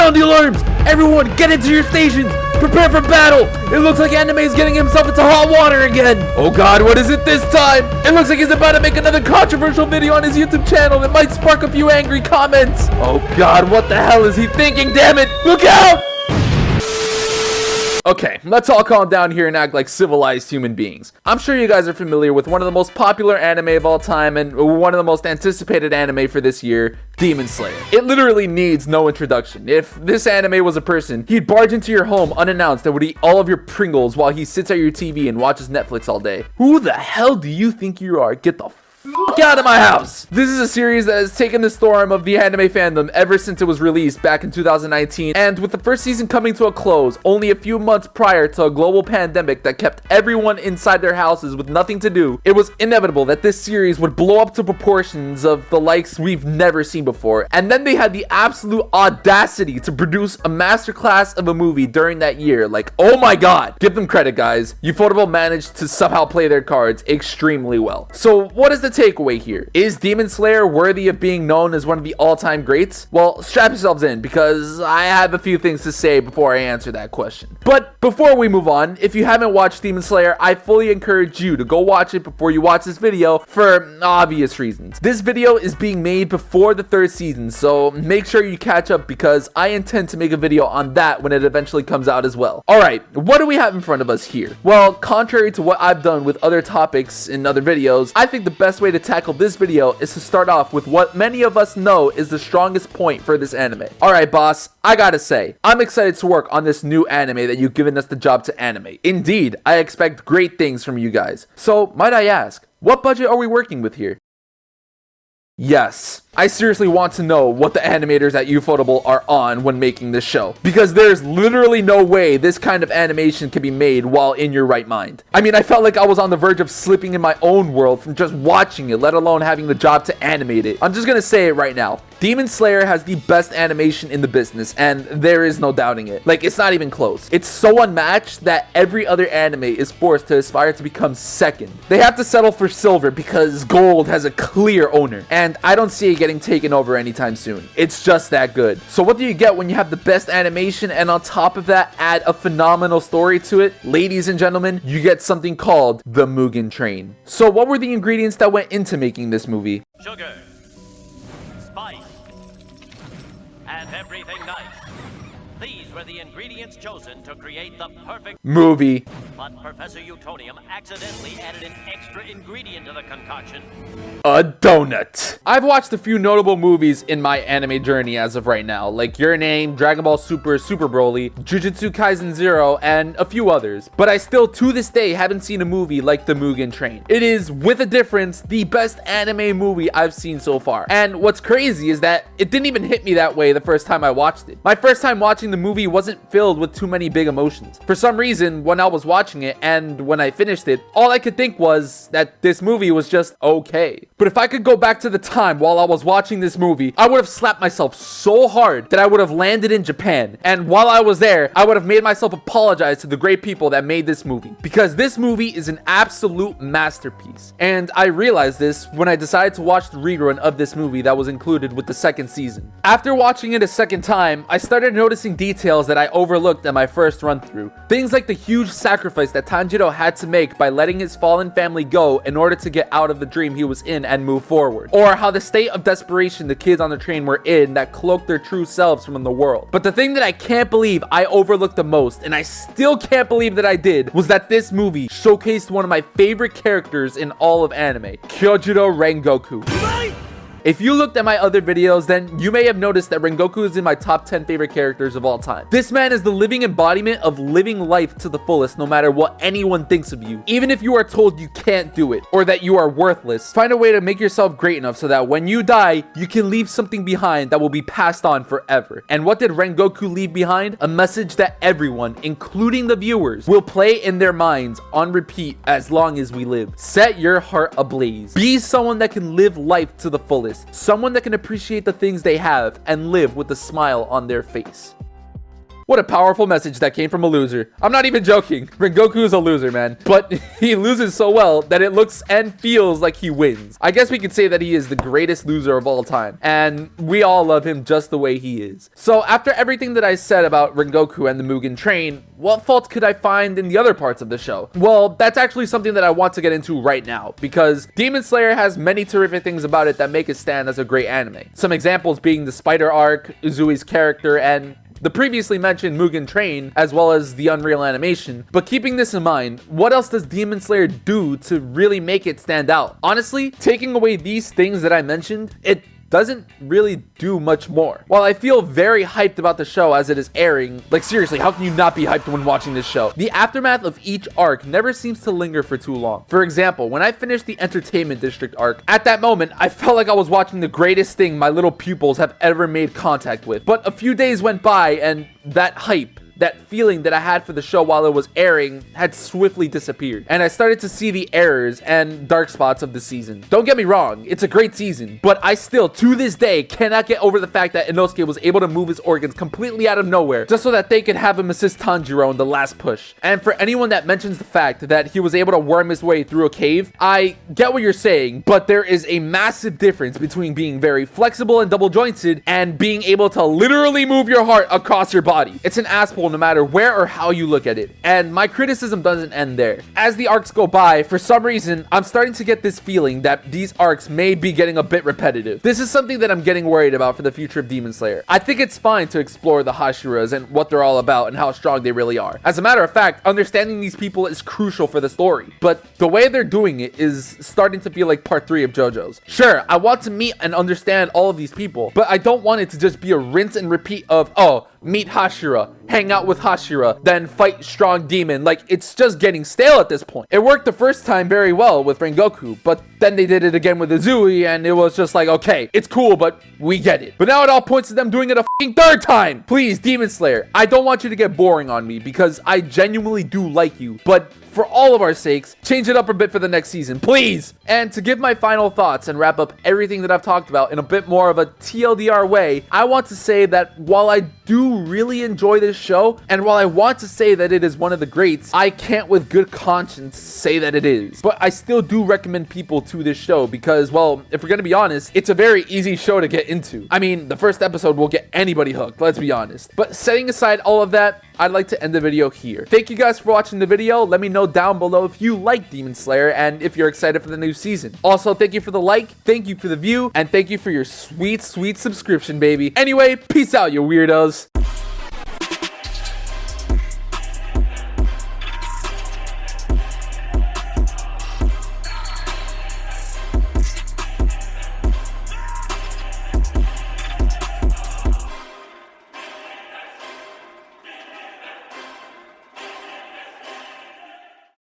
Sound the alarms! Everyone, get into your stations! Prepare for battle! It looks like Anime is getting himself into hot water again! Oh god, what is it this time? It looks like he's about to make another controversial video on his YouTube channel that might spark a few angry comments! Oh god, what the hell is he thinking, damn it! Look out! Okay, let's all calm down here and act like civilized human beings. I'm sure you guys are familiar with one of the most popular anime of all time and one of the most anticipated anime for this year, Demon Slayer. It literally needs no introduction. If this anime was a person, he'd barge into your home unannounced and would eat all of your Pringles while he sits at your TV and watches Netflix all day. Who the hell do you think you are? Get the fuck out of my house! This is a series that has taken the storm of the anime fandom ever since it was released back in 2019, and with the first season coming to a close only a few months prior to a global pandemic that kept everyone inside their houses with nothing to do, it was inevitable that this series would blow up to proportions of the likes we've never seen before. And then they had the absolute audacity to produce a masterclass of a movie during that year. Like, oh my god! Give them credit, guys. Ufotable managed to somehow play their cards extremely well. So what is the takeaway here? Is Demon Slayer worthy of being known as one of the all-time greats? Well, strap yourselves in because I have a few things to say before I answer that question. But before we move on, if you haven't watched Demon Slayer, I fully encourage you to go watch it before you watch this video for obvious reasons. This video is being made before the third season, so make sure you catch up because I intend to make a video on that when it eventually comes out as well. Alright, what do we have in front of us here? Well, contrary to what I've done with other topics in other videos, I think the best way to tackle this video is to start off with what many of us know is the strongest point for this anime. Alright boss, I gotta say, I'm excited to work on this new anime that you've given us the job to animate. Indeed, I expect great things from you guys. So, might I ask, what budget are we working with here? Yes, I seriously want to know what the animators at Ufotable are on when making this show, because there's literally no way this kind of animation can be made while in your right mind. I mean, I felt like I was on the verge of slipping in my own world from just watching it, let alone having the job to animate it. I'm just gonna say it right now. Demon Slayer has the best animation in the business, and there is no doubting it. Like, it's not even close. It's so unmatched that every other anime is forced to aspire to become second. They have to settle for silver because gold has a clear owner, and I don't see it getting taken over anytime soon. It's just that good. So what do you get when you have the best animation and on top of that add a phenomenal story to it? Ladies and gentlemen, you get something called the Mugen Train. So what were the ingredients that went into making this movie? Sugar, spice, and everything nice. These were the ingredients chosen to create the perfect movie. But Professor Utonium accidentally added an extra ingredient to the concoction. A donut. I've watched a few notable movies in my anime journey as of right now, like Your Name, Dragon Ball Super, Super Broly, Jujutsu Kaisen Zero, and a few others. But I still, to this day, haven't seen a movie like the Mugen Train. It is, with a difference, the best anime movie I've seen so far. And what's crazy is that it didn't even hit me that way the first time I watched it. My first time watching the movie wasn't filled with too many big emotions. For some reason, when I was watching it and when I finished it, all I could think was that this movie was just okay. But if I could go back to the time while I was watching this movie, I would have slapped myself so hard that I would have landed in Japan. And while I was there, I would have made myself apologize to the great people that made this movie. Because this movie is an absolute masterpiece. And I realized this when I decided to watch the rerun of this movie that was included with the second season. After watching it a second time, I started noticing details that I overlooked at my first run through. Things like the huge sacrifice that Tanjiro had to make by letting his fallen family go in order to get out of the dream he was in and move forward. Or how the state of desperation the kids on the train were in that cloaked their true selves from the world. But the thing that I can't believe I overlooked the most, and I still can't believe that I did, was that this movie showcased one of my favorite characters in all of anime, Kyojuro Rengoku. If you looked at my other videos, then you may have noticed that Rengoku is in my top 10 favorite characters of all time. This man is the living embodiment of living life to the fullest no matter what anyone thinks of you. Even if you are told you can't do it or that you are worthless, find a way to make yourself great enough so that when you die, you can leave something behind that will be passed on forever. And what did Rengoku leave behind? A message that everyone, including the viewers, will play in their minds on repeat as long as we live. Set your heart ablaze. Be someone that can live life to the fullest. Someone that can appreciate the things they have and live with a smile on their face. What a powerful message that came from a loser. I'm not even joking. Rengoku is a loser, man. But he loses so well that it looks and feels like he wins. I guess we could say that he is the greatest loser of all time. And we all love him just the way he is. So after everything that I said about Rengoku and the Mugen Train, what faults could I find in the other parts of the show? Well, that's actually something that I want to get into right now, because Demon Slayer has many terrific things about it that make it stand as a great anime. Some examples being the spider arc, Uzui's character, and the previously mentioned Mugen Train, as well as the Unreal animation. But keeping this in mind, what else does Demon Slayer do to really make it stand out? Honestly, taking away these things that I mentioned, it doesn't really do much more. While I feel very hyped about the show as it is airing, like seriously, how can you not be hyped when watching this show? The aftermath of each arc never seems to linger for too long. For example, when I finished the Entertainment District arc, at that moment, I felt like I was watching the greatest thing my little pupils have ever made contact with. But a few days went by and that hype, that feeling that I had for the show while it was airing had swiftly disappeared, and I started to see the errors and dark spots of the season. Don't get me wrong, it's a great season, but I still, to this day, cannot get over the fact that Inosuke was able to move his organs completely out of nowhere just so that they could have him assist Tanjiro in the last push. And for anyone that mentions the fact that he was able to worm his way through a cave, I get what you're saying, but there is a massive difference between being very flexible and double jointed and being able to literally move your heart across your body. It's an ass pull no matter where or how you look at it. And my criticism doesn't end there. As the arcs go by, for some reason, I'm starting to get this feeling that these arcs may be getting a bit repetitive. This is something that I'm getting worried about for the future of Demon Slayer. I think it's fine to explore the Hashiras and what they're all about and how strong they really are. As a matter of fact, understanding these people is crucial for the story. But the way they're doing it is starting to feel like part 3 of JoJo's. Sure, I want to meet and understand all of these people, but I don't want it to just be a rinse and repeat of, oh, meet Hashira, hang out with Hashira, then fight strong demon. Like, it's just getting stale at this point. It worked the first time very well with Rengoku, but then they did it again with Uzui, and it was just like, okay, it's cool, but we get it. But now it all points to them doing it a fucking third time. Please, Demon Slayer, I don't want you to get boring on me, because I genuinely do like you, but for all of our sakes, change it up a bit for the next season, please. And to give my final thoughts and wrap up everything that I've talked about in a bit more of a TLDR way, I want to say that while I do really enjoy this show, and while I want to say that it is one of the greats, I can't with good conscience say that it is. But I still do recommend people to this show because, well, if we're gonna be honest, it's a very easy show to get into. I mean, the first episode will get anybody hooked, let's be honest. But setting aside all of that, I'd like to end the video here. Thank you guys for watching the video. Let me know down below if you like Demon Slayer and if you're excited for the new season. Also, thank you for the like, thank you for the view, and thank you for your sweet, sweet subscription, baby. Anyway, peace out, you weirdos.